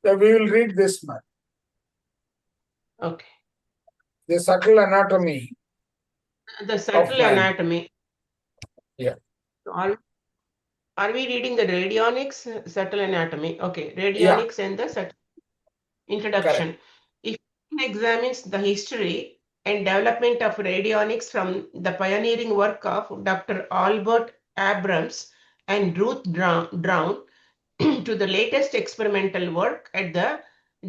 We will read this much. Okay. The subtle anatomy The of subtle man. anatomy. Yeah. Are we reading the radionics subtle anatomy? Okay, Yeah, radionics and the subtle correct. introduction. If one examines the history and development of radionics from the pioneering work of Dr. Albert Abrams and Ruth Brown to the latest experimental work at the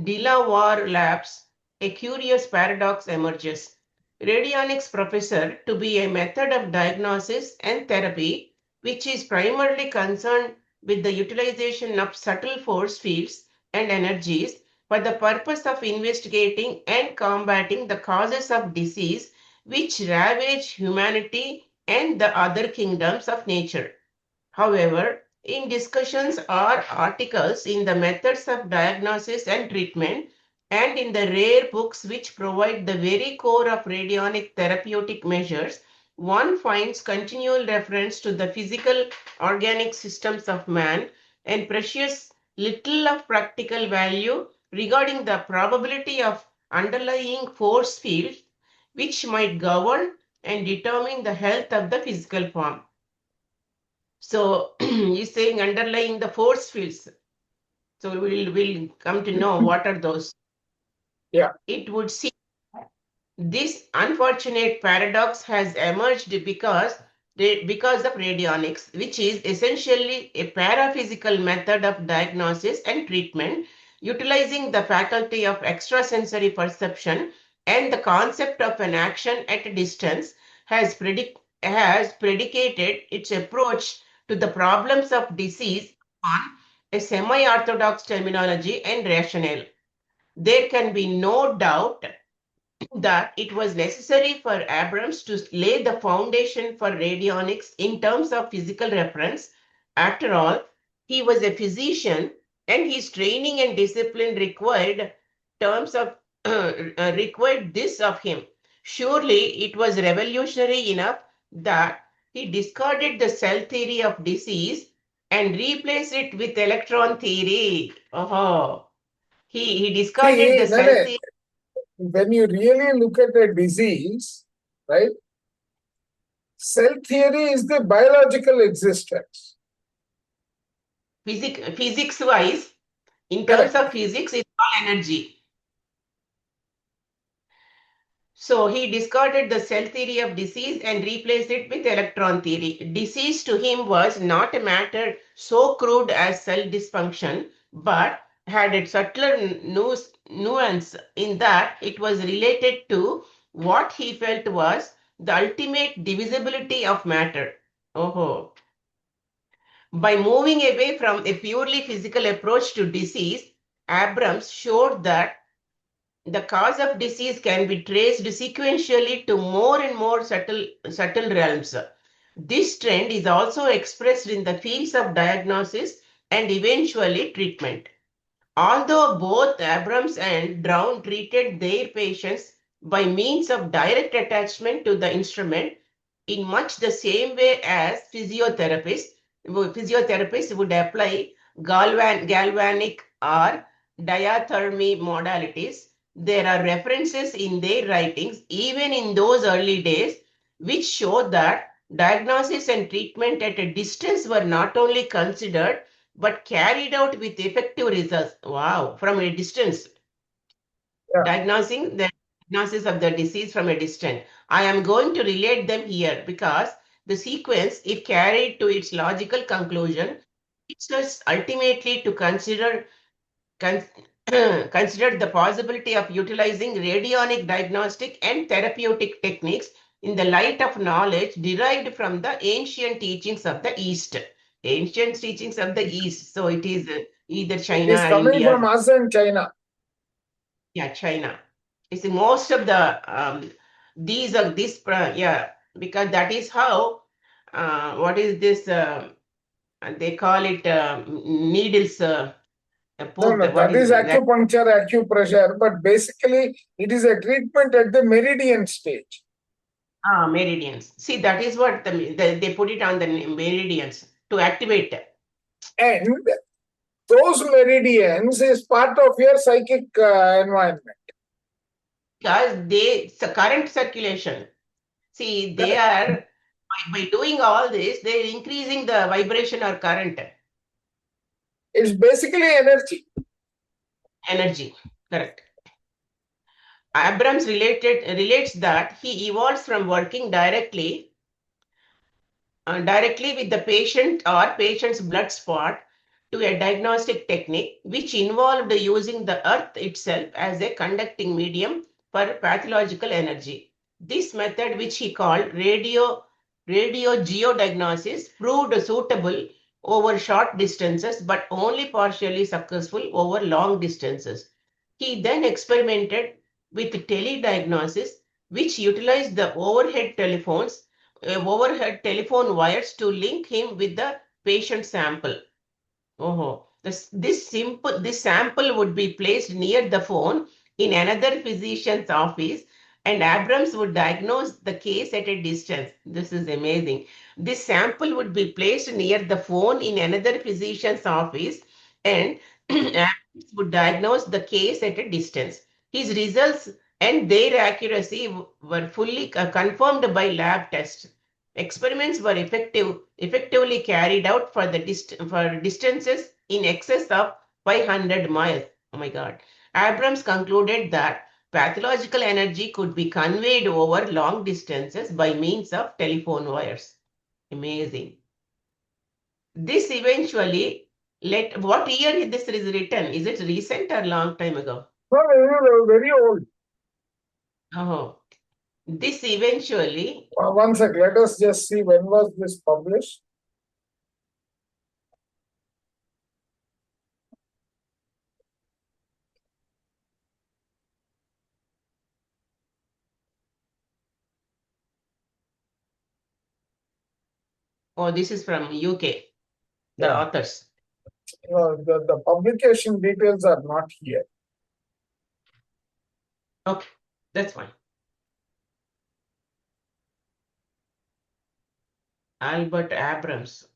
Delaware Labs, a curious paradox emerges. Radionics professor to be a method of diagnosis and therapy which is primarily concerned with the utilization of subtle force fields and energies for the purpose of investigating and combating the causes of disease which ravage humanity and the other kingdoms of nature. However, in discussions or articles in the methods of diagnosis and treatment, and in the rare books which provide the very core of radionic therapeutic measures, one finds continual reference to the physical organic systems of man and precious little of practical value regarding the probability of underlying force fields which might govern and determine the health of the physical form. So he's saying underlying the force fields. So we'll come to know what are those. Yeah. It would seem this unfortunate paradox has emerged because of radionics, which is essentially a paraphysical method of diagnosis and treatment, utilizing the faculty of extrasensory perception and the concept of an action at a distance, has predicated its approach to the problems of disease on a semi-orthodox terminology and rationale. There can be no doubt that it was necessary for Abrams to lay the foundation for radionics in terms of physical reference. After all, he was a physician and his training and discipline terms of required this of him. Surely it was revolutionary enough that he discarded the cell theory of disease and replaced it with electron theory. Oh, he discarded See, the cell Nane, theory. when you really look at a disease, right, cell theory is the biological existence. Physics wise, in terms Correct. of physics, it's all energy. So he discarded the cell theory of disease and replaced it with electron theory. Disease to him was not a matter so crude as cell dysfunction, but had a subtler nuance in that it was related to what he felt was the ultimate divisibility of matter. Oh. By moving away from a purely physical approach to disease, Abrams showed that the cause of disease can be traced sequentially to more and more subtle realms. This trend is also expressed in the fields of diagnosis and eventually treatment. Although both Abrams and Brown treated their patients by means of direct attachment to the instrument in much the same way as physiotherapists would apply galvanic or diathermy modalities, there are references in their writings, even in those early days, which show that diagnosis and treatment at a distance were not only considered but carried out with effective results. Wow, from a distance, Yeah. diagnosing the diagnosis of the disease from a distance. I am going to relate them here because the sequence, if carried to its logical conclusion, leads us ultimately to con- consider the possibility of utilizing radionic diagnostic and therapeutic techniques in the light of knowledge derived from the ancient teachings of the East. Ancient teachings of the East. So it is either It China is or coming from India. us and China. Yeah, China. It's most of the these are this yeah, because that is how what is this they call it needles No, poked. no, What that is is that? acupuncture, acupressure, but basically it is a treatment at the meridian stage. Ah, meridians. See, that is what they put it on the meridians to activate. And those meridians is part of your psychic environment. Because it's a current circulation. See, they are by doing all this, they're increasing the vibration or current It's basically energy. energy. Correct. Abrams relates that he evolves from working directly with the patient or patient's blood spot to a diagnostic technique which involved using the earth itself as a conducting medium for pathological energy. This method, which he called radio geodiagnosis, proved suitable over short distances but only partially successful over long distances. He then experimented with telediagnosis, which utilized the overhead telephone wires to link him with the patient sample. Oh, this sample would be placed near the phone in another physician's office, and Abrams would diagnose the case at a distance. This is amazing. This sample would be placed near the phone in another physician's office, and Abrams would diagnose the case at a distance. His results and their accuracy were fully confirmed by lab tests. Experiments were effectively carried out for distances in excess of 500 miles. Oh my God. Abrams concluded that pathological energy could be conveyed over long distances by means of telephone wires. Amazing. This eventually what year this is written? Is it recent or long time ago? No, very old. Oh, this eventually, One sec, let us just see when was this published. oh, this is from UK, the Yeah. authors. The publication details are not here. Okay, that's fine. Albert Abrams.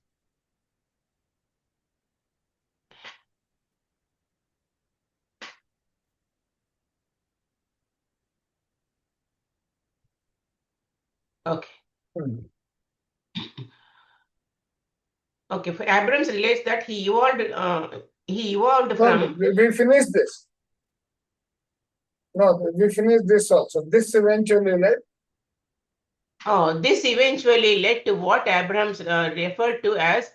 Okay. Hmm. Okay. For Abrams relates that he evolved No, from we finished this. No, we finished this also. This eventually led. this eventually led to what Abrams referred to as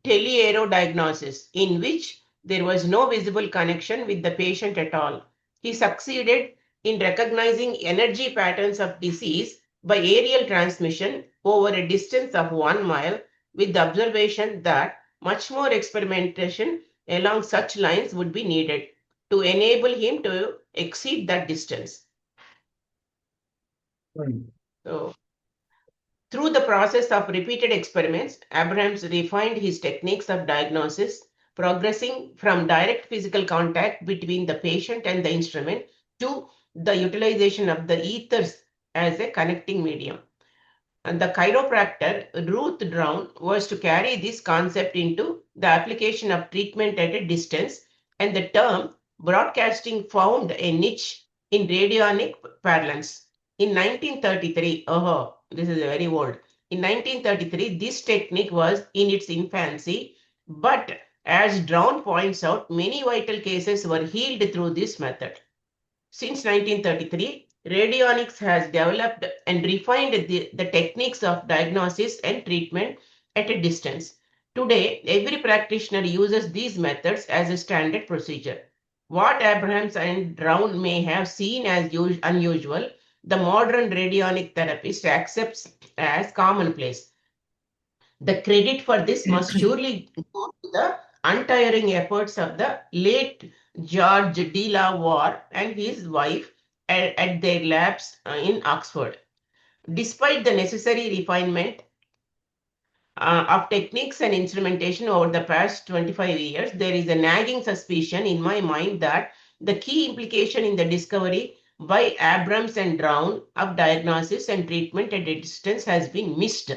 teleaerodiagnosis, in which there was no visible connection with the patient at all. He succeeded in recognizing energy patterns of disease by aerial transmission over a distance of 1 mile, with the observation that much more experimentation along such lines would be needed to enable him to exceed that distance. Hmm. So, through the process of repeated experiments, Abrams refined his techniques of diagnosis, progressing from direct physical contact between the patient and the instrument to the utilization of the ethers as a connecting medium. And the chiropractor Ruth Brown was to carry this concept into the application of treatment at a distance, and the term broadcasting found a niche in radionic parlance. In 1933, oh, this is very old. In 1933, this technique was in its infancy, but as Brown points out, many vital cases were healed through this method. Since 1933, radionics has developed and refined the techniques of diagnosis and treatment at a distance. Today, every practitioner uses these methods as a standard procedure. What Abrahams and Brown may have seen as unusual, the modern radionic therapist accepts as commonplace. The credit for this must surely go to the untiring efforts of the late George de la Warr and his wife at their labs in Oxford. Despite the necessary refinement of techniques and instrumentation over the past 25 years, there is a nagging suspicion in my mind that the key implication in the discovery by Abrams and Brown of diagnosis and treatment at a distance has been missed.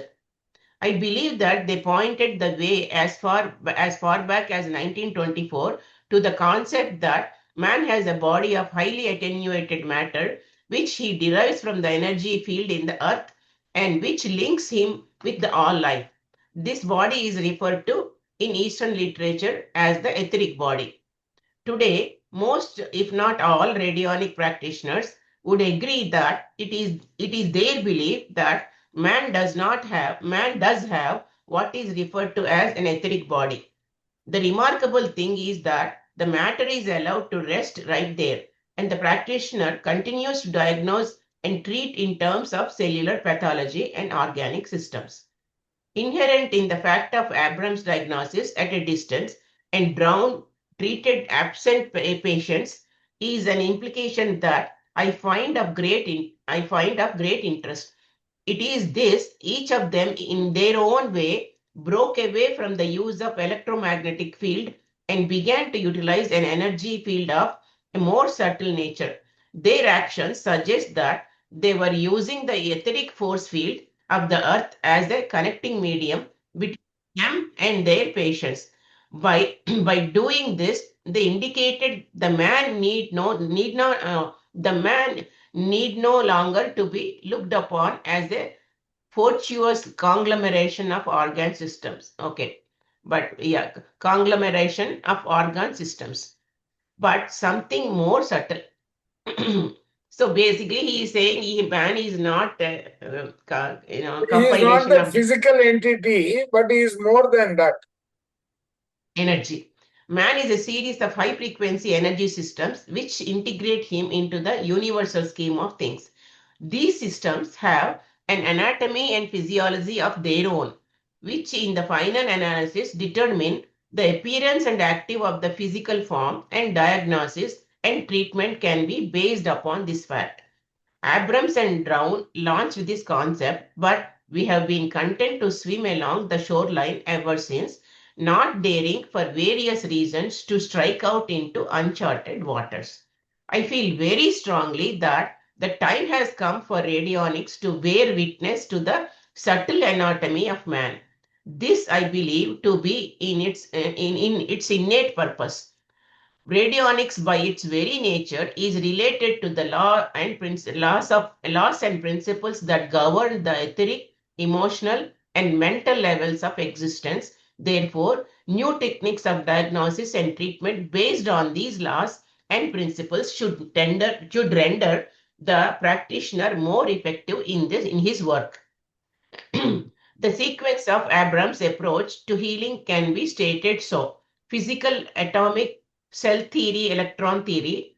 I believe that they pointed the way as far back as 1924 to the concept that man has a body of highly attenuated matter, which he derives from the energy field in the earth and which links him with the all life. This body is referred to in Eastern literature as the etheric body. Today, most, if not all, radionic practitioners would agree that it is their belief that man does have what is referred to as an etheric body. The remarkable thing is that the matter is allowed to rest right there, and the practitioner continues to diagnose and treat in terms of cellular pathology and organic systems. Inherent in the fact of Abraham's diagnosis at a distance and drowned treated absent patients is an implication that I find of great interest. It is this: each of them, in their own way, broke away from the use of electromagnetic field and began to utilize an energy field of a more subtle nature. Their actions suggest that they were using the etheric force field of the earth as a connecting medium between them and their patients. By by doing this, they indicated the man need no longer to be looked upon as a fortuitous conglomeration of organ systems. Okay, but yeah, conglomeration of organ systems, but something more subtle. So basically, he is saying man is not He is not compilation a of physical entity, but he is more than that. energy. Man is a series of high frequency energy systems which integrate him into the universal scheme of things. These systems have an anatomy and physiology of their own, which in the final analysis determine the appearance and active of the physical form, and diagnosis and treatment can be based upon this fact. Abrams and Brown launched this concept, but we have been content to swim along the shoreline ever since, not daring for various reasons to strike out into uncharted waters. I feel very strongly that the time has come for radionics to bear witness to the subtle anatomy of man. This I believe to be in its innate purpose. Radionics, by its very nature, is related to the laws and principles that govern the etheric, emotional, and mental levels of existence. Therefore, new techniques of diagnosis and treatment based on these laws and principles should render the practitioner more effective in his work. The sequence of Abrams' approach to healing can be stated so: physical, atomic, cell theory, electron theory.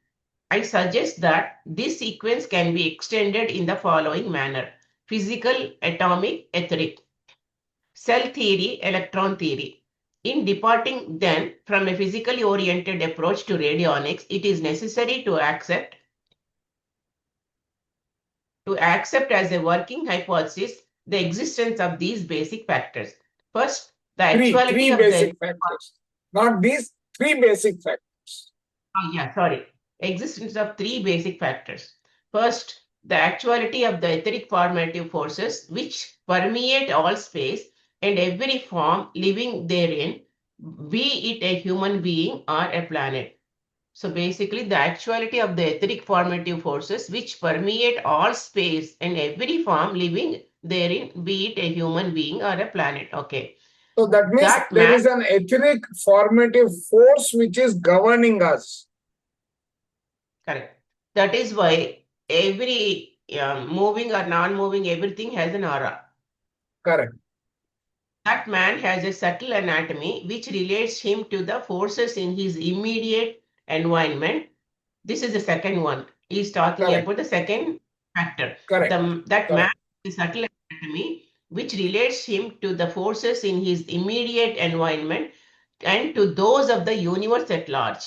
I suggest that this sequence can be extended in the following manner: physical, atomic, etheric, cell theory, electron theory. In departing then from a physically oriented approach to radionics, it is necessary to accept as a working hypothesis the existence of these basic factors. First, the actuality Three of the basic factors. Not these, three basic factors. oh, yeah, sorry, existence of three basic factors. First, the actuality of the etheric formative forces which permeate all space and every form living therein, be it a human being or a planet. So basically, the actuality of the etheric formative forces which permeate all space and every form living therein, be it a human being or a planet. Okay. So that means That there man, is an etheric formative force which is governing us. correct. That is why every moving or non-moving, everything has an aura. Correct. That man has a subtle anatomy which relates him to the forces in his immediate environment. This is the second one. He's talking Correct. about the second factor. Correct. That man Correct. has a subtle anatomy which relates him to the forces in his immediate environment and to those of the universe at large,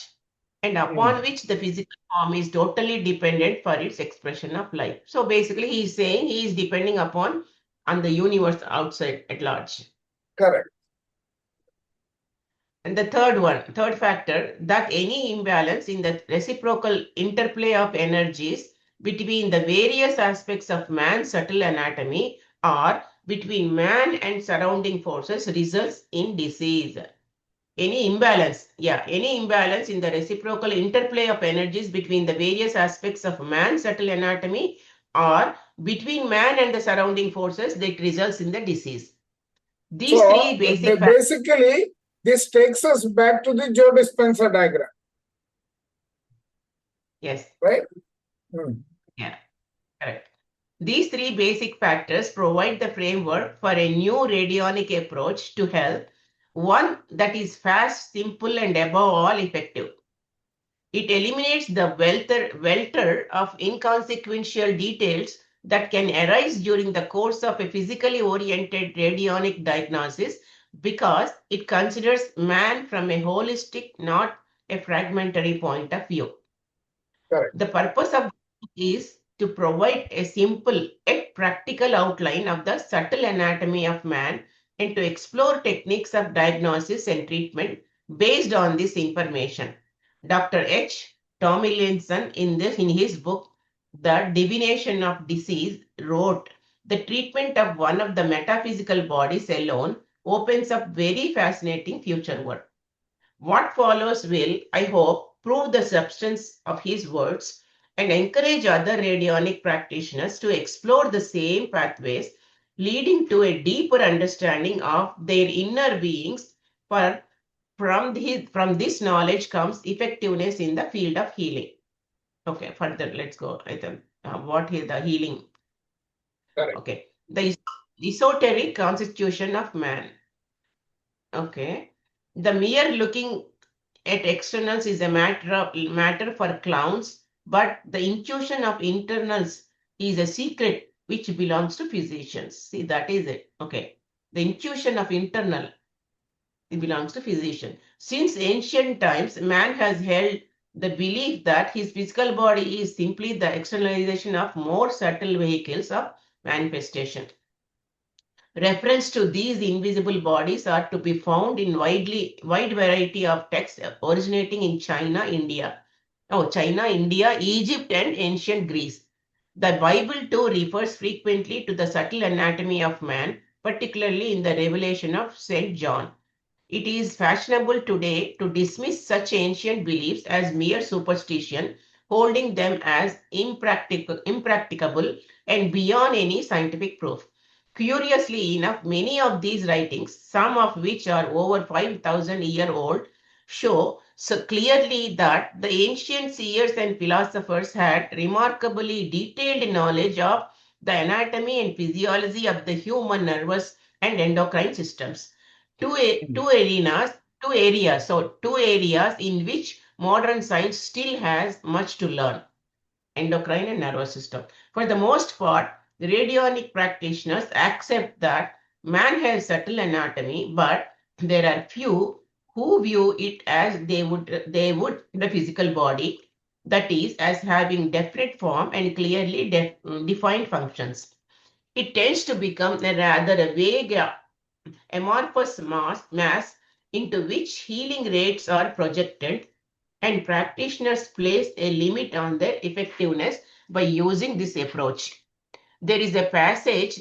and upon which the physical form is totally dependent for its expression of life. So basically, he is saying he is depending upon on the universe outside at large. Correct. And the third factor, that any imbalance in the reciprocal interplay of energies between the various aspects of man's subtle anatomy, or between man and surrounding forces results in disease. Any imbalance in the reciprocal interplay of energies between the various aspects of man's subtle anatomy or between man and the surrounding forces that results in the disease. These three So basic factors. basically, this takes us back to the Joe Dispenza diagram, Yes. right? Yeah, correct. These three basic factors provide the framework for a new radionic approach to health, one that is fast, simple, and above all effective. It eliminates the welter of inconsequential details that can arise during the course of a physically oriented radionic diagnosis because it considers man from a holistic, not a fragmentary point of view. Correct. The purpose of is to provide a simple yet practical outline of the subtle anatomy of man and to explore techniques of diagnosis and treatment based on this information. Dr. H. Tomlinson in his book The Divination of Disease wrote, the treatment of one of the metaphysical bodies alone opens up very fascinating future work. What follows will, I hope, prove the substance of his words and encourage other radionic practitioners to explore the same pathways, leading to a deeper understanding of their inner beings. For from this knowledge comes effectiveness in the field of healing. Okay, further, let's go. What is the healing? Correct. Okay, the esoteric constitution of man. Okay, the mere looking at externals is a matter for clowns, but the intuition of internals is a secret which belongs to physicians. See, that is it. Okay. The intuition of internal, it belongs to physician. Since ancient times, man has held the belief that his physical body is simply the externalization of more subtle vehicles of manifestation. Reference to these invisible bodies are to be found in wide variety of texts originating in China, India, Egypt, and ancient Greece. The Bible too refers frequently to the subtle anatomy of man, particularly in the revelation of St. John. It is fashionable today to dismiss such ancient beliefs as mere superstition, holding them as impracticable and beyond any scientific proof. Curiously enough, many of these writings, some of which are over 5,000 years old, show so clearly that the ancient seers and philosophers had remarkably detailed knowledge of the anatomy and physiology of the human nervous and endocrine systems. Two areas in which modern science still has much to learn: endocrine and nervous system. For the most part, the radionic practitioners accept that man has subtle anatomy, but there are few who view it as they would the physical body, that is, as having definite form and clearly defined functions. It tends to become a rather a vague amorphous mass into which healing rates are projected, and practitioners place a limit on their effectiveness by using this approach. There is a passage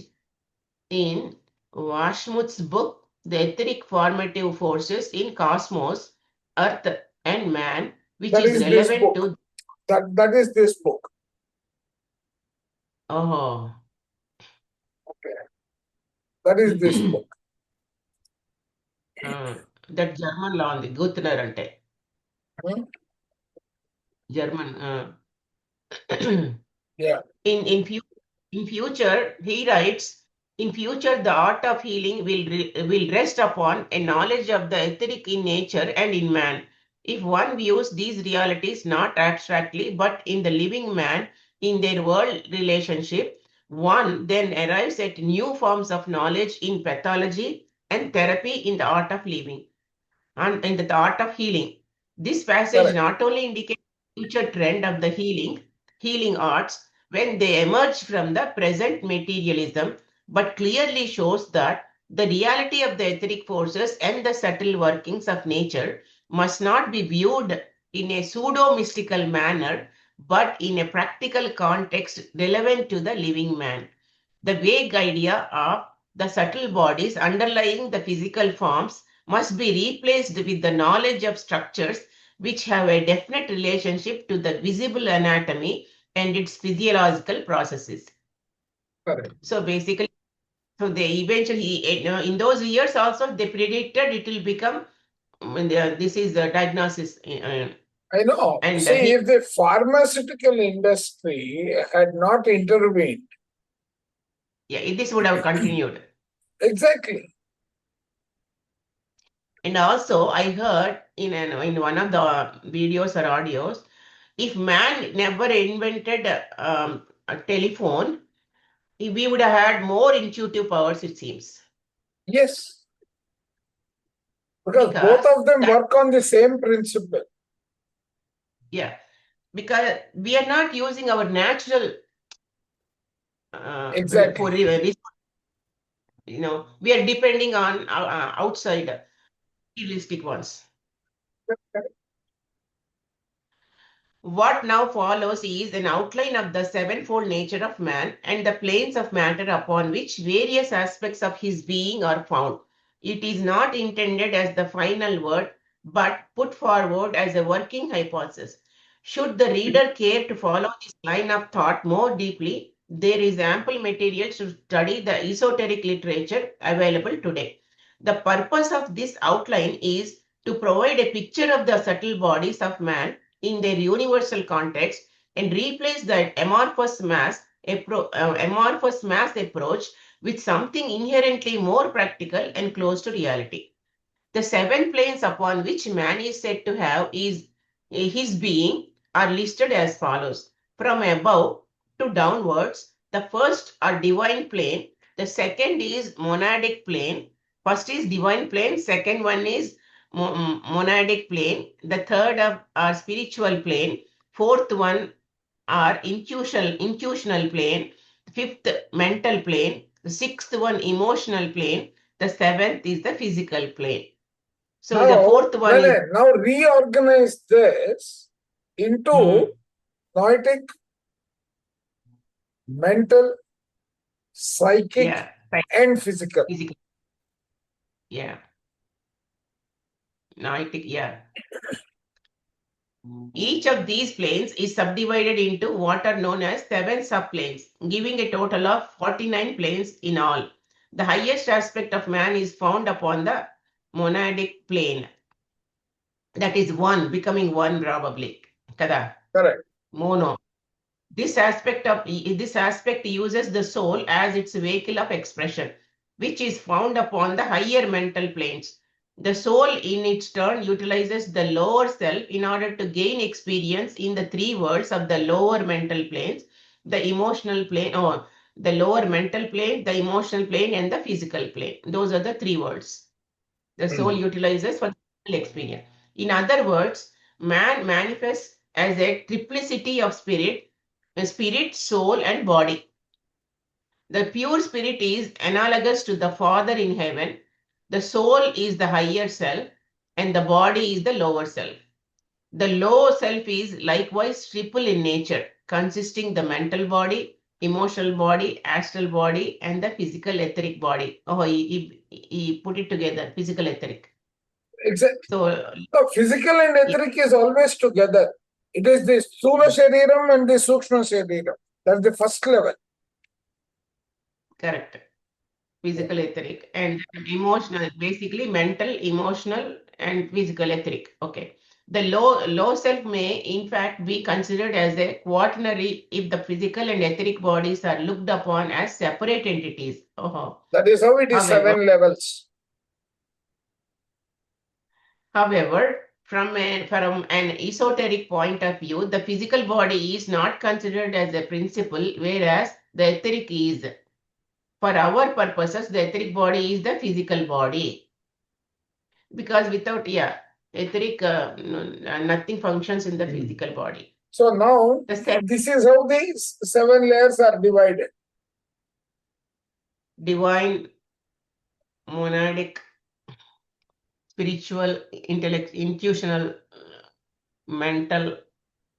in Washmut's book, The Etheric Formative Forces in Cosmos, Earth, and Man, which That is is this relevant book. to. That is this book. Oh. Okay. That is this book. That German law ఉంది గుర్తున్నారు అంటే Hmm? German Yeah. In future, he writes, in future, the art of healing will rest upon a knowledge of the etheric in nature and in man. If one views these realities not abstractly, but in the living man, in their world relationship, one then arrives at new forms of knowledge in pathology and therapy in the art of living and in the art of healing. This passage Correct. not only indicates the future trend of the healing arts when they emerge from the present materialism, but clearly shows that the reality of the etheric forces and the subtle workings of nature must not be viewed in a pseudo mystical manner, but in a practical context relevant to the living man. The vague idea of the subtle bodies underlying the physical forms must be replaced with the knowledge of structures which have a definite relationship to the visible anatomy and its physiological processes. Correct. So basically, so they eventually, in those years also, they predicted it will become, this is the diagnosis. I know. And See, if the pharmaceutical industry had not intervened, yeah, this would have continued. exactly. And also, I heard in one of the videos or audios, if man never invented a telephone, we would have had more intuitive powers, it seems. Yes, because both Because of them that, work on the same principle. yeah, because we are not using our natural for Exactly. we are depending on outside realistic ones. What now follows is an outline of the sevenfold nature of man and the planes of matter upon which various aspects of his being are found. It is not intended as the final word, but put forward as a working hypothesis. Should the reader care to follow this line of thought more deeply, there is ample material to study the esoteric literature available today. The purpose of this outline is to provide a picture of the subtle bodies of man in their universal context and replace the amorphous mass approach with something inherently more practical and close to reality. The seven planes upon which man is said to have is his being are listed as follows. From above to downwards, the first are divine plane, the second is monadic plane, first is divine plane, second one is monadic plane, the third are spiritual plane, fourth one are intuitional plane, fifth mental plane, the sixth one emotional plane, the seventh is the physical plane. So the Now, fourth one is now reorganize this into noetic, mental, psychic, yeah, and physical. physical, yeah, noetic, yeah. Each of these planes is subdivided into what are known as seven subplanes, giving a total of 49 planes in all. The highest aspect of man is found upon the monadic plane. That is one, becoming one probably. Kada, Correct. mono. This aspect uses the soul as its vehicle of expression, which is found upon the higher mental planes. The soul, in its turn, utilizes the lower self in order to gain experience in the three worlds of the lower mental planes, the emotional plane, or the lower mental plane, the emotional plane, and the physical plane. Those are the three worlds the soul utilizes for the experience. In other words, man manifests as a triplicity of spirit, soul, and body. The pure spirit is analogous to the Father in heaven, the soul is the higher self, and the body is the lower self. The low self is likewise triple in nature, consisting the mental body, emotional body, astral body, and the physical etheric body. Oh, he put it together, physical etheric. Exactly. So, So physical and yeah, etheric is always together. It is the Sthula Shariram and the Sukshma Shariram. That's the first level. correct. Physical etheric and emotional, basically mental, emotional, and physical etheric. Okay. The low self may, in fact, be considered as a quaternary if the physical and etheric bodies are looked upon as separate entities. That is how it is However, seven levels. from an esoteric point of view, the physical body is not considered as a principle, whereas the etheric is. For our purposes, the etheric body is the physical body. Because without, yeah, etheric, nothing functions in the physical body. So now, The seven this is how the seven layers are divided. divine, monadic, spiritual, intellect, intuitional, mental,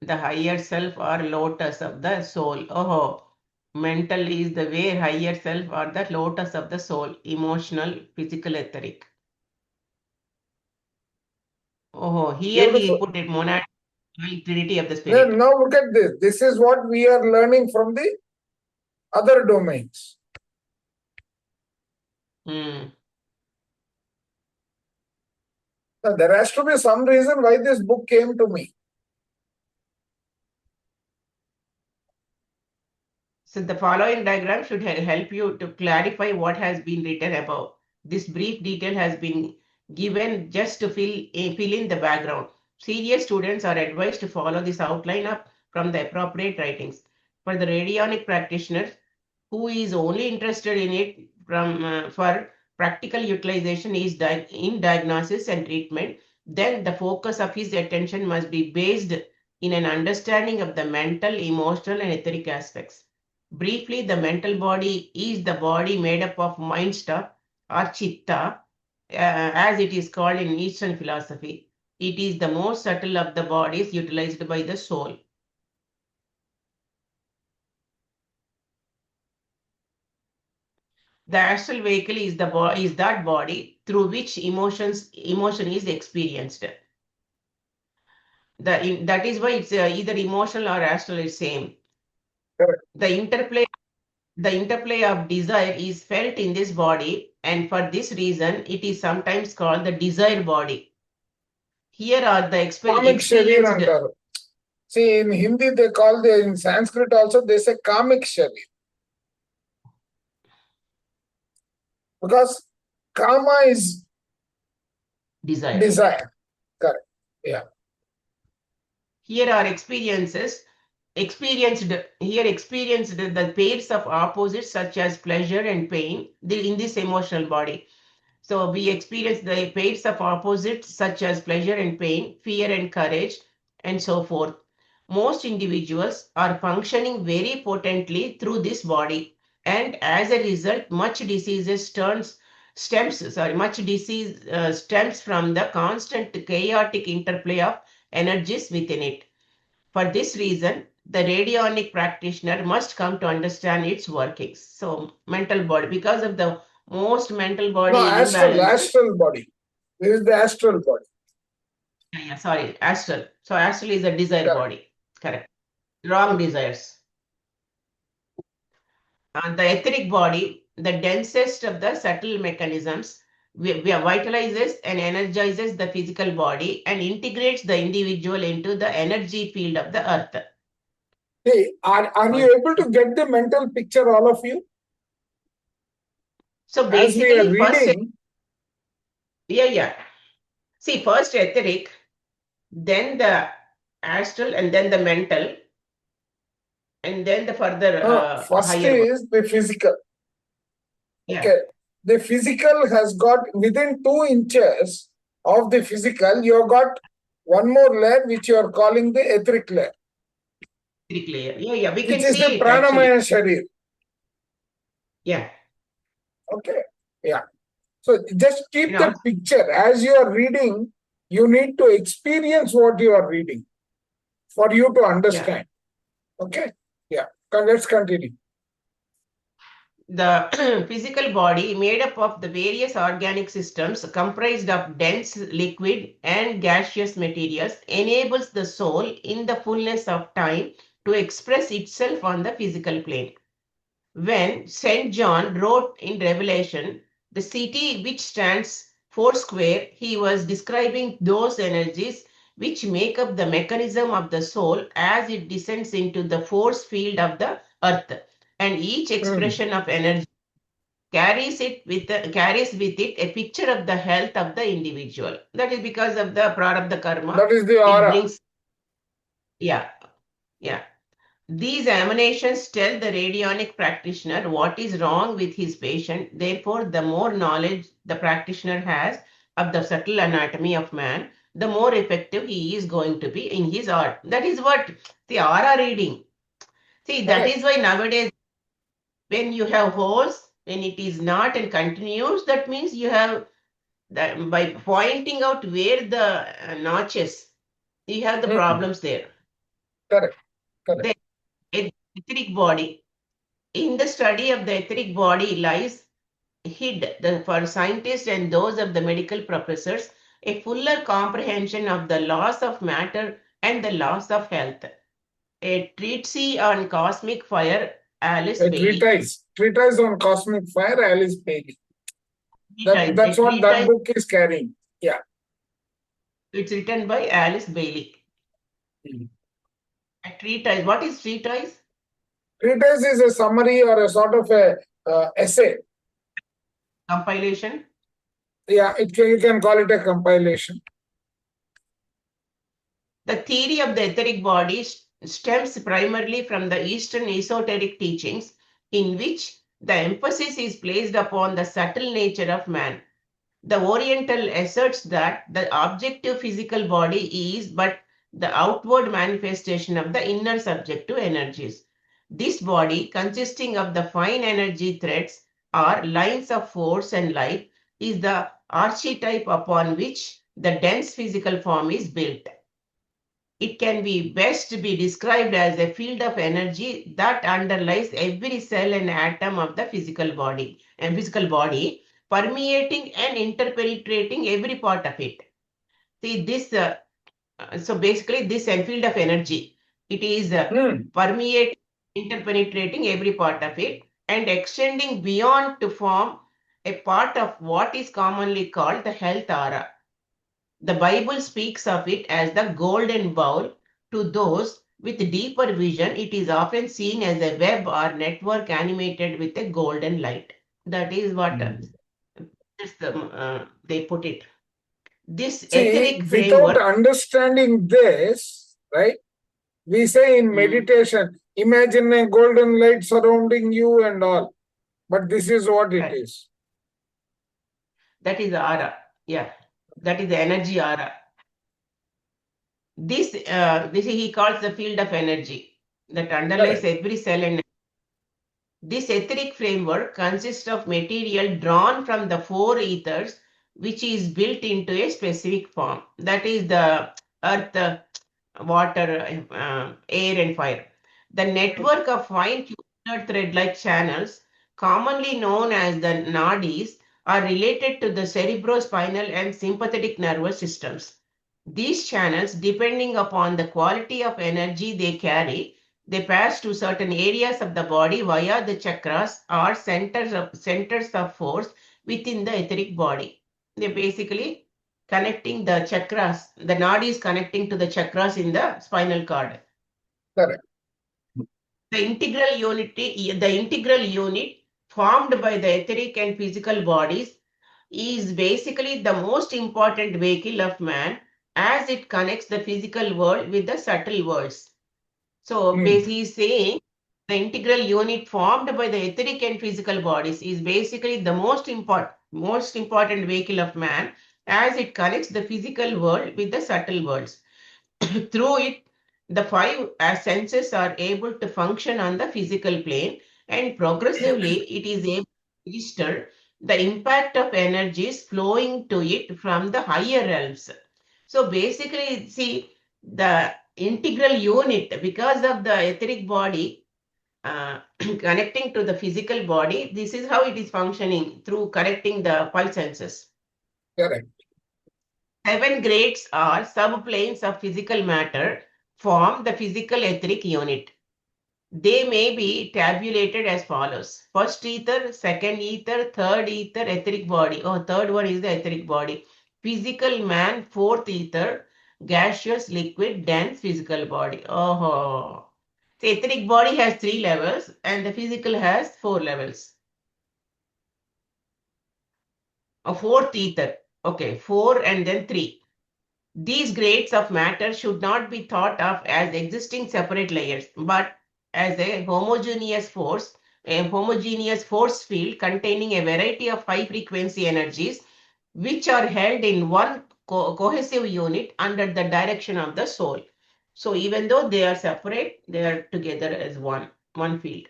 the higher self or lotus of the soul. Oh, Mental is the way higher self or the lotus of the soul, emotional, physical, etheric. Oh, here he Beautiful. put it monad, trinity of the Now, spirit. now look at this. This is what we are learning from the other domains. Hmm. Now, there has to be some reason why this book came to me. So the following diagram should help you to clarify what has been written above. This brief detail has been given just to fill in the background. Serious students are advised to follow this outline up from the appropriate writings. For the radionic practitioner who is only interested in it for practical utilization in diagnosis and treatment, then the focus of his attention must be based in an understanding of the mental, emotional, and etheric aspects. Briefly, the mental body is the body made up of mind stuff or chitta, as it is called in Eastern philosophy. It is the most subtle of the bodies utilized by the soul. The astral vehicle is that body through which emotion is experienced. That is why it's either emotional or astral is same. Correct. The interplay of desire is felt in this body, and for this reason, it is sometimes called the desire body. Here are the Kamik Sharir experienced. antaru. See, in Hindi they call in Sanskrit also they say Kamik Sharir. Because Kama is Desire. desire. Correct. Yeah. Here are experienced the pairs of opposites such as pleasure and pain in this emotional body. So we experience the pairs of opposites such as pleasure and pain, fear and courage, and so forth. Most individuals are functioning very potently through this body, and as a result, much disease stems from the constant chaotic interplay of energies within it. For this reason, the radionic practitioner must come to understand its workings. So, mental body, because of the most mental No, body imbalances. astral body. This is the astral body. Yeah, sorry, astral. So, astral is a desire Correct. body. Correct. Wrong desires. And the etheric body, the densest of the subtle mechanisms, vitalizes and energizes the physical body and integrates the individual into the energy field of the earth. Hey, are you able to get the mental picture, all of you? So As we are basically, reading, yeah. See, first etheric, then the astral, and then the mental, and then the further first higher one. is the physical. Yeah, Okay. The physical has got within 2 inches of the physical, you have got one more layer which you are calling the etheric layer, etheric layer. Yeah, we can which is the see it actually. pranamaya sharir. Yeah, Okay. Yeah. So just keep you know, the picture as you are reading. You need to experience what you are reading for you to yeah. understand. Okay. Yeah. Let's continue. The physical body, made up of the various organic systems comprised of dense liquid and gaseous materials, enables the soul in the fullness of time to express itself on the physical plane. When St. John wrote in Revelation, the city which stands foursquare, he was describing those energies which make up the mechanism of the soul as it descends into the force field of the earth. And each Mm. expression of energy carries with it a picture of the health of the individual. That is because of the prarabdha karma. That is the It aura. brings, yeah, yeah. These emanations tell the radionic practitioner what is wrong with his patient. Therefore, the more knowledge the practitioner has of the subtle anatomy of man, the more effective he is going to be in his art. That is what the aura reading. See, that Correct. is why nowadays, when you have holes, when it is not and continues, that means you have, by pointing out where the notches, you have the Mm. problems there. Correct. Correct. The etheric body. In the study of the etheric body lies hid for scientists and those of the medical professors a fuller comprehension of the laws of matter and the laws of health. A treatise on cosmic fire, Alice A Bailey. treatise on cosmic fire, Alice Bailey. A That's what that treatise, book is carrying. Yeah. it's written by Alice Bailey. Mm. A treatise. What is treatise? Treatise is a summary or a sort of a essay. Compilation. Yeah, you can call it a compilation. The theory of the etheric body stems primarily from the Eastern esoteric teachings, in which the emphasis is placed upon the subtle nature of man. The Oriental asserts that the objective physical body is but the outward manifestation of the inner subjective energies. This body, consisting of the fine energy threads or lines of force and life, is the archetype upon which the dense physical form is built. It can be best be described as a field of energy that underlies every cell and atom of the physical body, permeating and interpenetrating every part of it. See this. So basically, this field of energy, it is Hmm. permeating, interpenetrating every part of it, and extending beyond to form a part of what is commonly called the health aura. The Bible speaks of it as the golden bowl. To those with deeper vision, it is often seen as a web or network animated with a golden light. That is what they put it. This See, etheric without framework. understanding this, right, we say in mm, meditation, imagine a golden light surrounding you and all. But this is what it right, is. that is the aura. Yeah, that is the energy aura. This he calls the field of energy that underlies Correct. every cell and this etheric framework consists of material drawn from the four ethers, which is built into a specific form. That is the earth, water, air, and fire. The network of fine tubular thread-like channels, commonly known as the nadis, are related to the cerebrospinal and sympathetic nervous systems. These channels, depending upon the quality of energy they carry, they pass to certain areas of the body via the chakras or centers of force within the etheric body. They basically connecting the chakras. The nadi is connecting to the chakras in the spinal cord. Correct. The integral unit formed by the etheric and physical bodies is basically the most important vehicle of man as it connects the physical world with the subtle worlds. So Hmm. basically saying the integral unit formed by the etheric and physical bodies is basically the most important vehicle of man as it connects the physical world with the subtle worlds. Through it, the five senses are able to function on the physical plane, and progressively it is able to register the impact of energies flowing to it from the higher realms. So basically, see the integral unit because of the etheric body connecting to the physical body. This is how it is functioning through connecting the five senses. Correct. Seven grades or subplanes of physical matter form the physical etheric unit. They may be tabulated as follows. First ether, second ether, third ether, etheric body. Oh, third one is the etheric body. Physical man, fourth ether, gaseous, liquid, dense physical body. Oh, the etheric body has three levels and the physical has four levels. A fourth ether. Okay, four and then three. These grades of matter should not be thought of as existing separate layers, but as a homogeneous force field containing a variety of high frequency energies which are held in one cohesive unit under the direction of the soul. So even though they are separate, they are together as one field.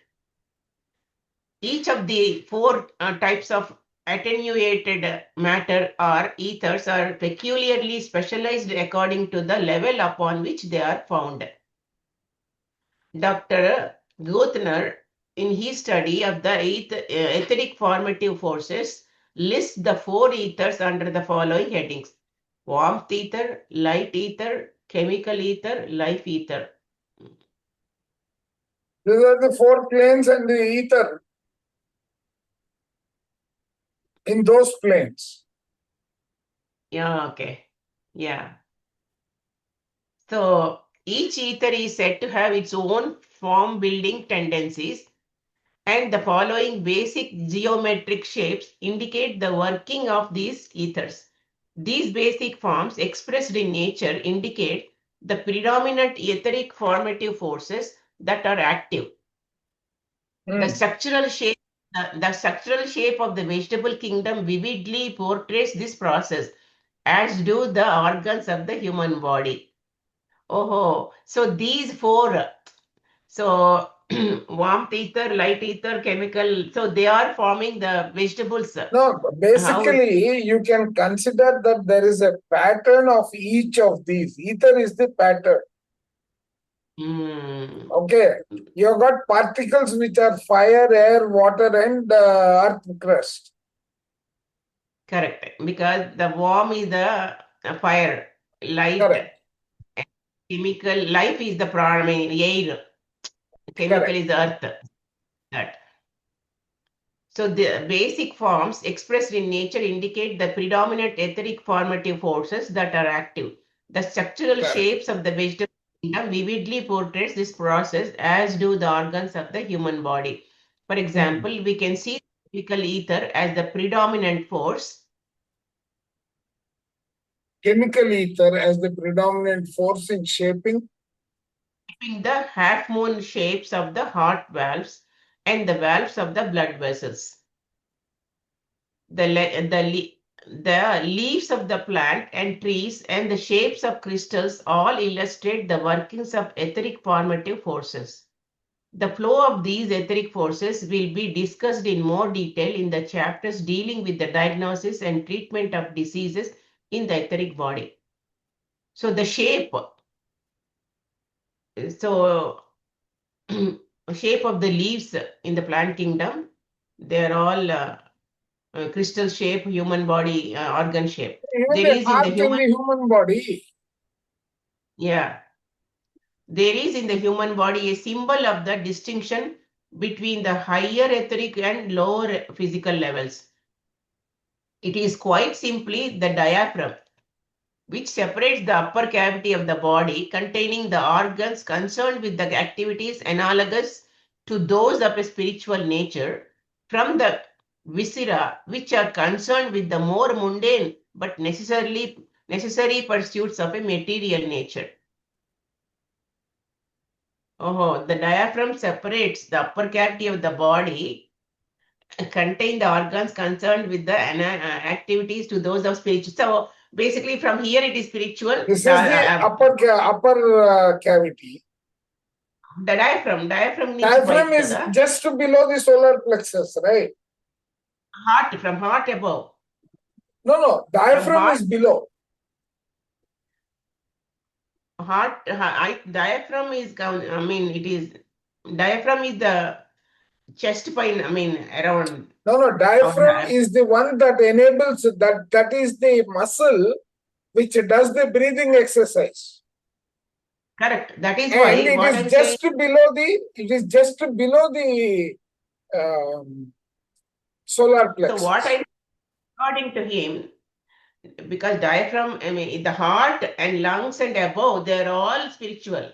Each of the four types of attenuated matter or ethers are peculiarly specialized according to the level upon which they are found. Dr. Guthner in his study of the etheric formative forces, lists the 4 ethers under the following headings: warmth ether, light ether, chemical ether, life ether. These are the 4 planes and the ether in those planes. Yeah, okay. Yeah. So each ether is said to have its own form building tendencies, and the following basic geometric shapes indicate the working of these ethers. These basic forms expressed in nature indicate the predominant etheric formative forces that are active. The structural shape, the structural shape of the vegetable kingdom vividly portrays this process, as do the organs of the human body. Oh, so these 4, so warmth ether, light ether, chemical, so they are forming the vegetables. No, How? basically, you can consider that there is a pattern of each of these. Ether is the pattern. Okay, you have got particles which are fire, air, water, and earth crust. Correct. Because the warm is the fire, light, Correct. chemical, life is the prana, I mean, air, chemical Correct. is the earth. That. So the basic forms expressed in nature indicate the predominant etheric formative forces that are active. The structural Correct. shapes of the vegetable kingdom vividly portrays this process, as do the organs of the human body. For example, we can see chemical ether as the predominant force. Chemical ether as the predominant force in shaping The half moon shapes of the heart valves and the valves of the blood vessels. The leaves of the plant and trees and the shapes of crystals all illustrate the workings of etheric formative forces. The flow of these etheric forces will be discussed in more detail in the chapters dealing with the diagnosis and treatment of diseases in the etheric body. So the shape, so shape of the leaves in the plant kingdom, they're all crystal shape, human body, organ shape. even There the is in the heart in human, the human body. yeah, there is in the human body a symbol of the distinction between the higher etheric and lower physical levels. It is quite simply the diaphragm, which separates the upper cavity of the body containing the organs concerned with the activities analogous to those of a spiritual nature from the viscera, which are concerned with the more mundane but necessary pursuits of a material nature. Oh, the diaphragm separates the upper cavity of the body, contain the organs concerned with the activities to those of spiritual. So basically, from here it is spiritual. This is the upper cavity. The diaphragm needs Diaphragm pipe is kada. just below the solar plexus, right? Heart, from heart above. No, From diaphragm heart, is below. diaphragm is, I mean, it is, diaphragm is the chest pine, I mean, around No, our diaphragm heart. is the one that enables that is the muscle which does the breathing exercise. Correct. That is And why it what is I'm saying, just below the solar so what plexus. I, according to him, because diaphragm, I mean, the heart and lungs and above, they're all spiritual.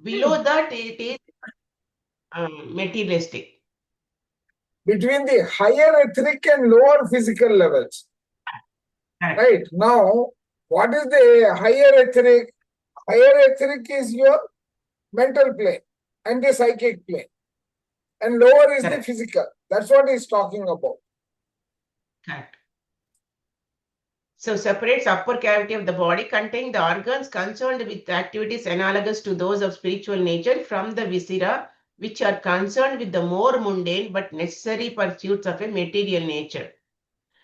Below that, it is materialistic. Between the higher etheric and lower physical levels. Correct. Right. Now, what is the higher etheric? Higher etheric is your mental plane and the psychic plane. And lower is the Correct. physical. That's what he's talking about. Correct. So separates upper cavity of the body containing the organs concerned with activities analogous to those of spiritual nature from the viscera, which are concerned with the more mundane but necessary pursuits of a material nature.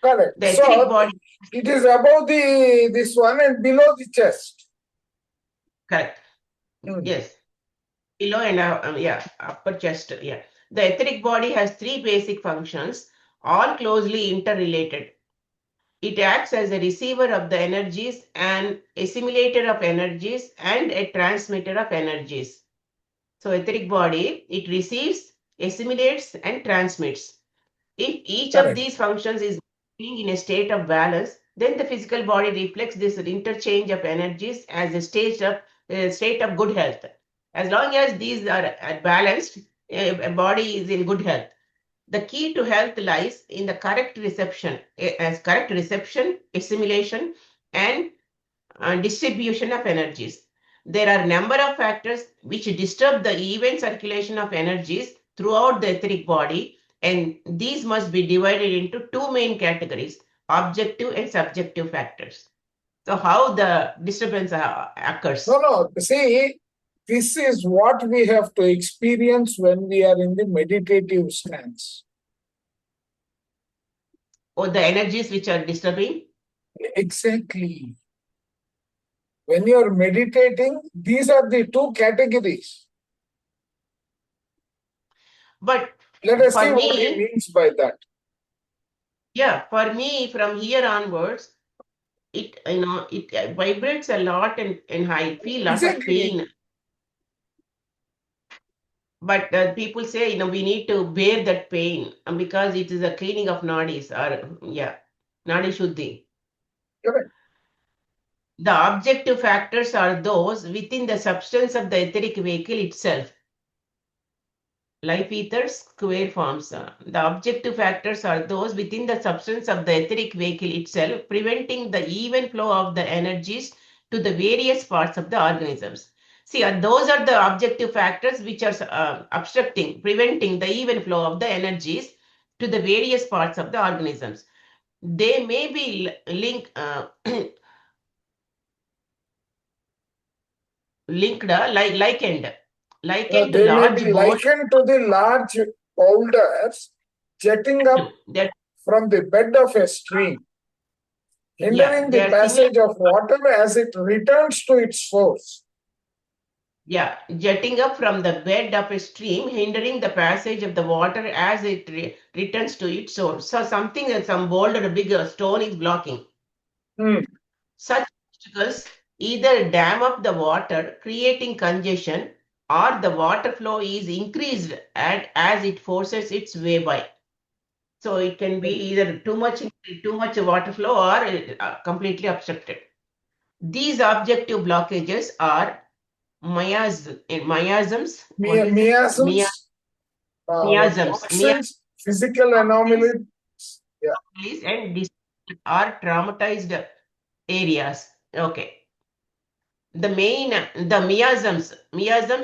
Correct. The etheric So body. it is above this one and below the chest. Correct. Yes. below and upper chest. Yeah. The etheric body has three basic functions, all closely interrelated. It acts as a receiver of the energies, an assimilator of energies, and a transmitter of energies. So etheric body, it receives, assimilates, and transmits. If each of Correct. these functions is being in a state of balance, then the physical body reflects this interchange of energies as a state of good health. As long as these are balanced, a body is in good health. The key to health lies in the correct reception, assimilation, and distribution of energies. There are a number of factors which disturb the even circulation of energies throughout the etheric body, and these must be divided into two main categories, objective and subjective factors. So, how the disturbance occurs? No. See, this is what we have to experience when we are in the meditative stance. Or the energies which are disturbing? Exactly. When you are meditating, these are the two categories. But Let us see for what he me, means by that. yeah, for me, from here onwards, it vibrates a lot and I feel a lot of Exactly. pain. But people say, we need to bear that pain because it is a cleaning of nadis or, yeah, nadi shuddhi. Correct. The objective factors are those within the substance of the etheric vehicle itself. Life ethers, square forms. The objective factors are those within the substance of the etheric vehicle itself, preventing the even flow of the energies to the various parts of the organisms. See, those are the objective factors which are preventing the even flow of the energies to the various parts of the organisms. They may be likened to They may be large boulders. likened to the large boulders jetting up They're, from the bed of a stream, yeah, hindering they the are similar. passage of water as it returns to its source. Yeah, jetting up from the bed of a stream, hindering the passage of the water as it returns to its source. So something that some boulder, a bigger stone is blocking. Hmm. Such obstacles either dam up the water, creating congestion, or the water flow is increased as it forces its way by. So it can be either too much water flow or completely obstructed. These objective blockages are miasms. What is it? Miasms, Miasms, toxins, physical anomalies. Yeah. and are traumatized areas. Okay. The miasms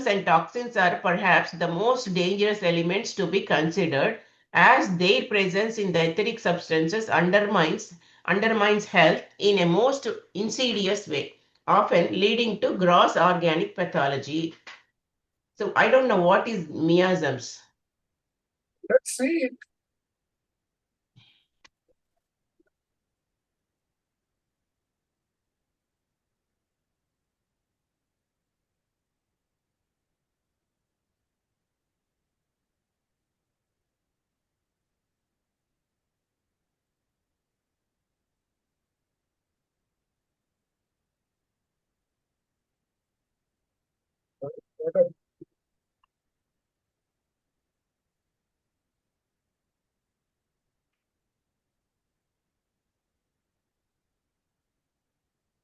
and toxins are perhaps the most dangerous elements to be considered, as their presence in the etheric substances undermines health in a most insidious way, often leading to gross organic pathology. So I don't know what is miasms. Let's see.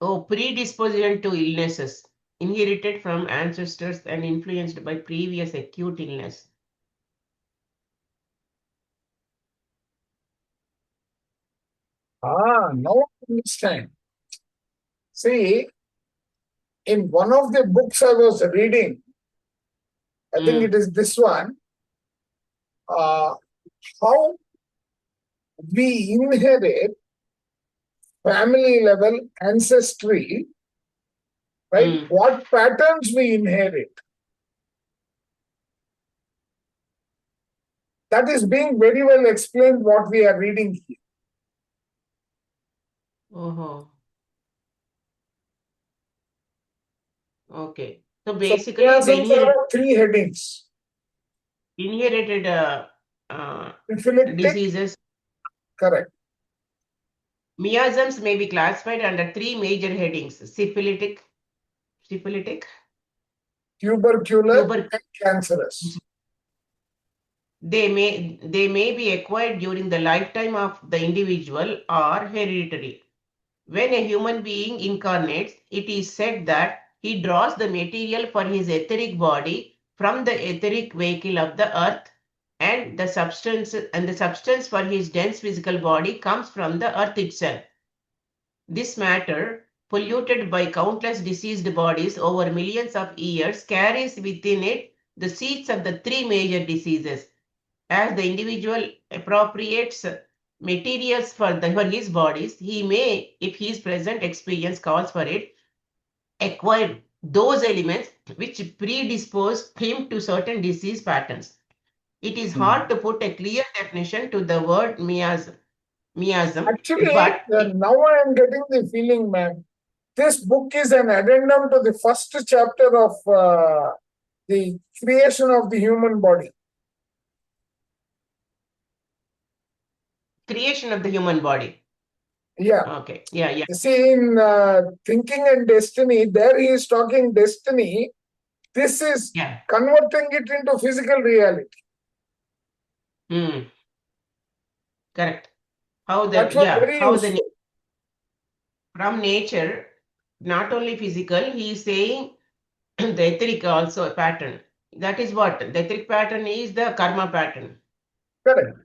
Oh, predisposition to illnesses inherited from ancestors and influenced by previous acute illness. Now I understand. See, in one of the books I was reading, I think it is this one, how we inherit family level ancestry, right? What patterns we inherit. That is being very well explained what we are reading here. Oh, okay. So So basically, the miasms are of three headings: inherited syphilitic, diseases. correct, Miasms may be classified under three major headings: syphilitic, tubercular, tuber. and cancerous. They may be acquired during the lifetime of the individual or hereditary. When a human being incarnates, it is said that he draws the material for his etheric body from the etheric vehicle of the earth, and the substance for his dense physical body comes from the earth itself. This matter, polluted by countless diseased bodies over millions of years, carries within it the seeds of the three major diseases. As the individual appropriates materials for his bodies, he may, if his present experience calls for it, acquire those elements which predispose him to certain disease patterns. It is hard to put a clear definition to the word miasm, Actually, but it, now I am getting the feeling, man. This book is an addendum to the first chapter of the creation of the human body. creation of the human body. Yeah. Okay, yeah, yeah, You see, in Thinking and Destiny, there he is talking destiny. This is yeah. converting it into physical reality. Hmm, correct. How That the was yeah, very how the useful. from nature, not only physical, he is saying the etheric also a pattern. That is what the etheric pattern is, the karma pattern. Correct.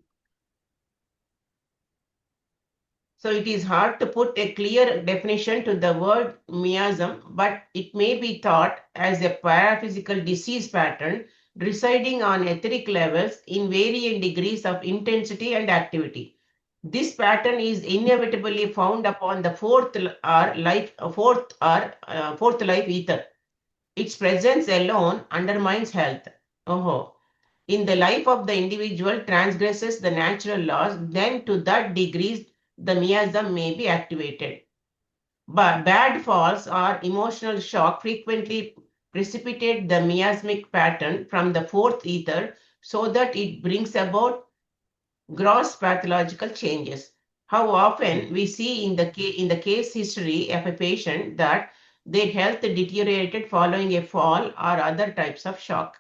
So it is hard to put a clear definition to the word miasm, but it may be thought as a paraphysical disease pattern residing on etheric levels in varying degrees of intensity and activity. This pattern is inevitably found upon the fourth life ether. Its presence alone undermines health. Oh, in the life of the individual transgresses the natural laws, then to that degree the miasm may be activated. But bad falls or emotional shock frequently precipitate the miasmic pattern from the fourth ether so that it brings about gross pathological changes. How often we see in the case history of a patient that their health deteriorated following a fall or other types of shock.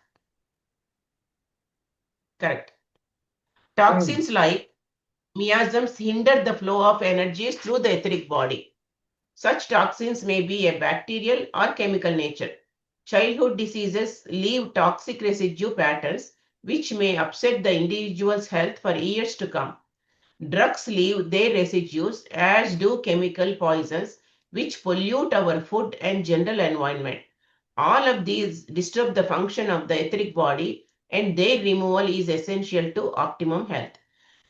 Correct. Mm. Toxins like miasms hinder the flow of energies through the etheric body. Such toxins may be a bacterial or chemical nature. Childhood diseases leave toxic residue patterns which may upset the individual's health for years to come. Drugs leave their residues, as do chemical poisons, which pollute our food and general environment. All of these disturb the function of the etheric body, and their removal is essential to optimum health.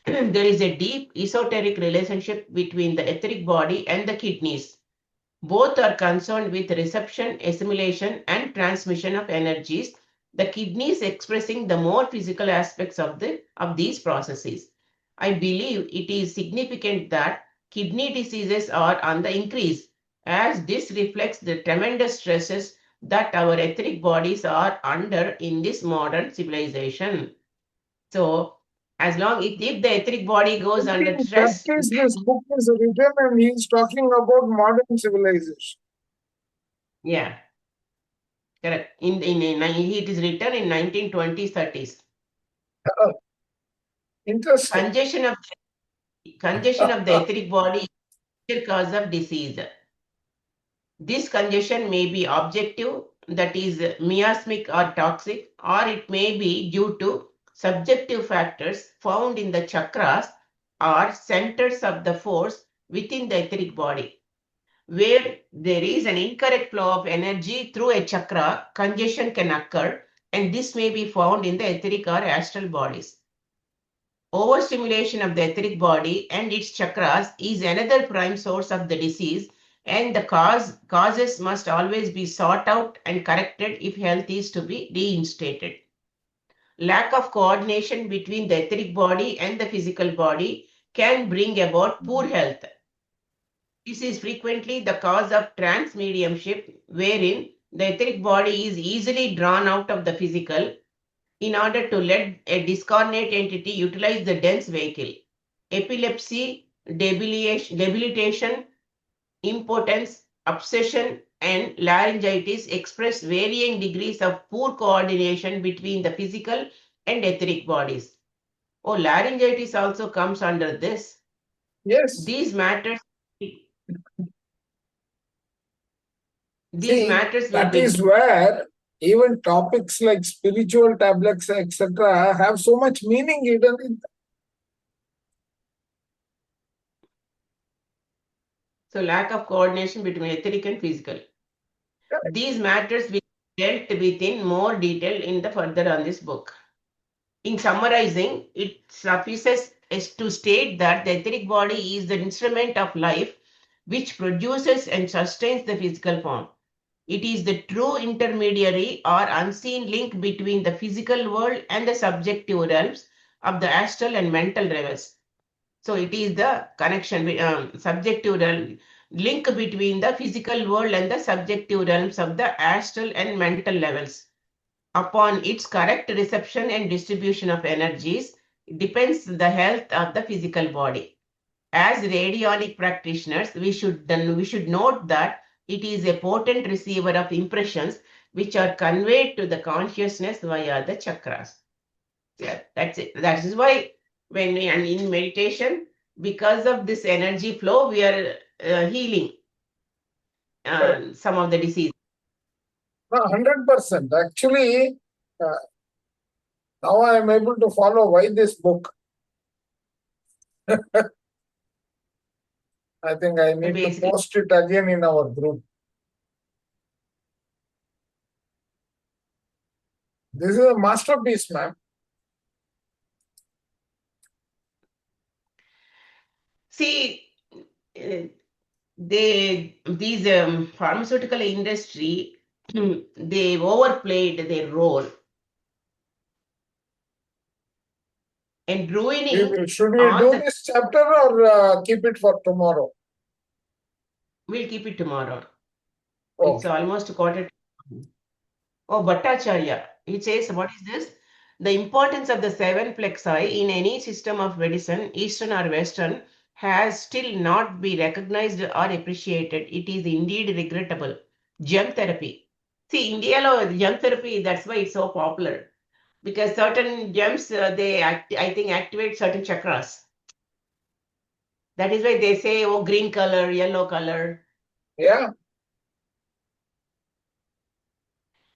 There is a deep esoteric relationship between the etheric body and the kidneys. Both are concerned with reception, assimilation, and transmission of energies, the kidneys expressing the more physical aspects of these processes. I believe it is significant that kidney diseases are on the increase, as this reflects the tremendous stresses that our etheric bodies are under in this modern civilization. So, as long if the etheric body I goes under think that stress, is this book is written, and he is talking about modern civilization. yeah, correct. It is written in 1920s, 30s. Uh, Interesting. Congestion of the etheric body is a major cause of disease. This congestion may be objective, that is miasmic or toxic, or it may be due to subjective factors found in the chakras or centers of the force within the etheric body. Where there is an incorrect flow of energy through a chakra, congestion can occur, and this may be found in the etheric or astral bodies. Overstimulation of the etheric body and its chakras is another prime source of the disease, and the causes must always be sought out and corrected if health is to be reinstated. Lack of coordination between the etheric body and the physical body can bring about poor health. This is frequently the cause of trance mediumship, wherein The etheric body is easily drawn out of the physical in order to let a discarnate entity utilize the dense vehicle. Epilepsy, debilitation, impotence, obsession, and laryngitis express varying degrees of poor coordination between the physical and etheric bodies. Oh, laryngitis also comes under this. Yes. These matters, these See, matters will that be is where even topics like spiritual tablets, etc., have so much meaning hidden in them. so lack of coordination between etheric and physical. These matters will be dealt with in more detail in the further on this book. In summarizing, it suffices is to state that the etheric body is the instrument of life which produces and sustains the physical form. It is the true intermediary or unseen link between the physical world and the subjective realms of the astral and mental levels. So it is the connection, subjective realm, link between the physical world and the subjective realms of the astral and mental levels. Upon its correct reception and distribution of energies depends the health of the physical body. As radionic practitioners, we should note that it is a potent receiver of impressions which are conveyed to the consciousness via the chakras. Yeah, that's it. That is why when we are in meditation, because of this energy flow, we are healing some of the disease. No, 100%. Actually, uh, now I am able to follow why this book. I think I need to Basically, post it again in our group. This is a masterpiece, ma'am. see, uh, these pharmaceutical industry they overplayed their role and ruining Should we all do the. this chapter or keep it for tomorrow? We'll keep it tomorrow. It's Okay. almost a quarter. Oh, Bhattacharya. He says, what is this? The importance of the seven plexi in any system of medicine, Eastern or Western, has still not been recognized or appreciated. It is indeed regrettable. Gem therapy. See, India, gem therapy, that's why it's so popular. Because certain gems, I think, activate certain chakras. That is why they say, oh, green color, yellow color. Yeah.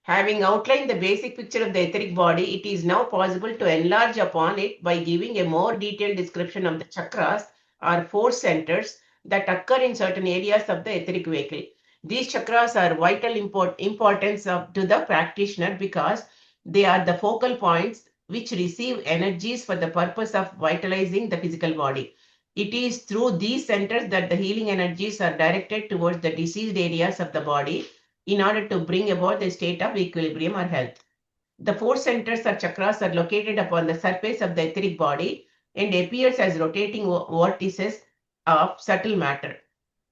Having outlined the basic picture of the etheric body, it is now possible to enlarge upon it by giving a more detailed description of the chakras or force centers that occur in certain areas of the etheric vehicle. These chakras are vital importance to the practitioner because they are the focal points which receive energies for the purpose of vitalizing the physical body. It is through these centers that the healing energies are directed towards the diseased areas of the body in order to bring about a state of equilibrium or health. The four centers or chakras are located upon the surface of the etheric body and appears as rotating vortices of subtle matter.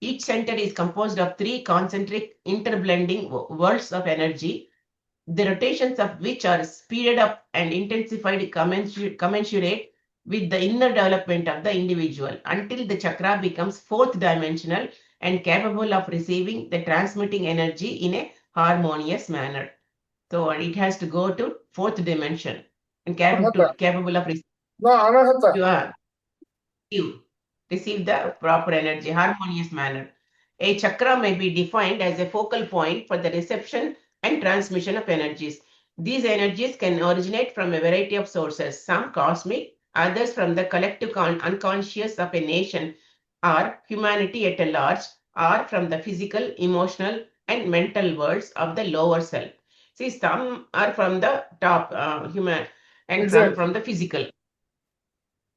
Each center is composed of three concentric interblending worlds of energy, the rotations of which are speeded up and intensified commensurate with the inner development of the individual until the chakra becomes fourth dimensional and capable of receiving the transmitting energy in a harmonious manner. So it has to go to fourth dimension and Anahata. capable of No, Anahata. receive, receive the proper energy, harmonious manner. A chakra may be defined as a focal point for the reception and transmission of energies. These energies can originate from a variety of sources, some cosmic, others from the collective unconscious of a nation or humanity at a large, or from the physical, emotional, and mental worlds of the lower self. See, some are from the top human and Exactly. from the physical.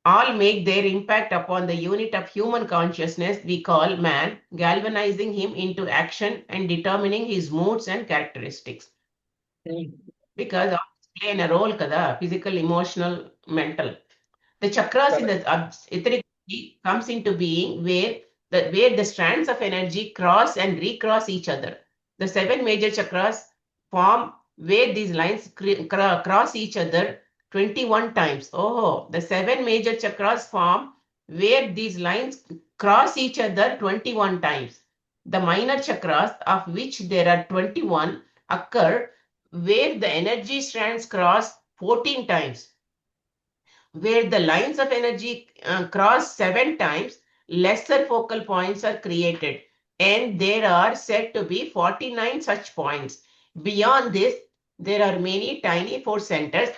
All make their impact upon the unit of human consciousness we call man, galvanizing him into action and determining his moods and characteristics. Because all play a role, kada, physical, emotional, mental. The chakras in Correct. the etheric body comes into being where the strands of energy cross and recross each other. The 7 major chakras form where these lines cross each other 21 times. Oh, the 7 major chakras form where these lines cross each other 21 times. The minor chakras, of which there are 21, occur where the energy strands cross 14 times. Where the lines of energy cross 7 times, lesser focal points are created, and there are said to be 49 such points. Beyond this, there are many tiny force centers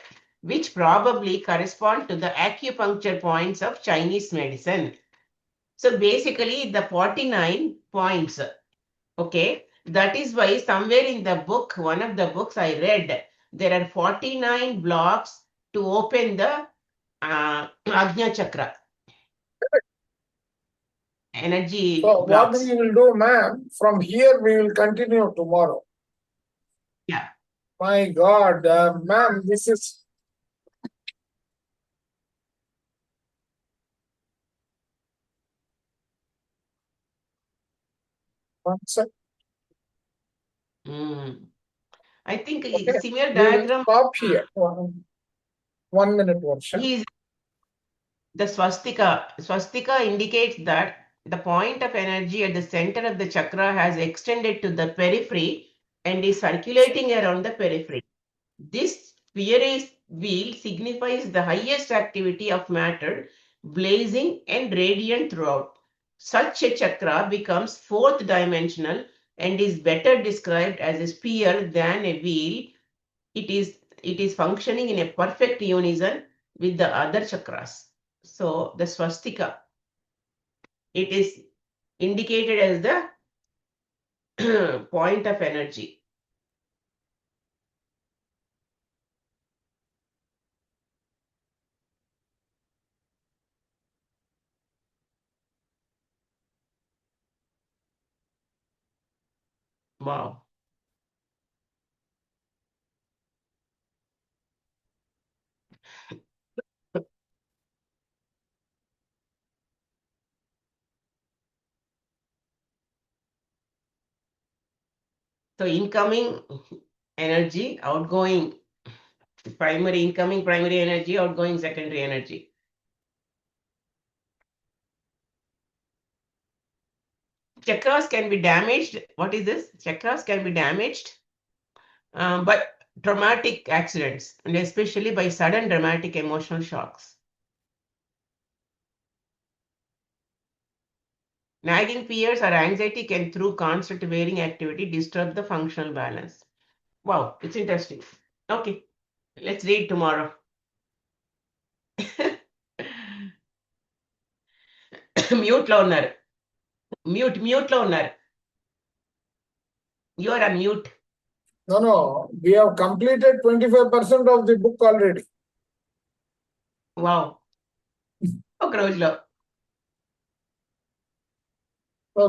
which probably correspond to the acupuncture points of Chinese medicine. So basically, the 49 points, okay, that is why somewhere in the book, one of the books I read, there are 49 blocks to open the Agnya Chakra, energy So what blocks. we will do, ma'am, from here we will continue tomorrow. Yeah. My God, ma'am, this is one sec. I think Okay, similar we will diagram. stop here. 1 minute, Varsha. He is the swastika. Swastika indicates that the point of energy at the center of the chakra has extended to the periphery and is circulating around the periphery. This spheroid wheel signifies the highest activity of matter, blazing and radiant throughout. Such a chakra becomes fourth dimensional and is better described as a sphere than a wheel. It is functioning in a perfect unison with the other chakras. So the swastika, it is indicated as the point of energy. Wow. So incoming energy, outgoing primary, incoming primary energy, outgoing secondary energy. Chakras can be damaged. What is this? Chakras can be damaged by traumatic accidents and especially by sudden dramatic emotional shocks. Nagging fears or anxiety can, through constant wearing activity, disturb the functional balance. Wow, it's interesting. Okay, let's read tomorrow. Mute లో ఉన్నారు. Mute లో ఉన్నారు. You are on mute. No, we have completed 25% of the book already. Wow. ఒక రోజులో. So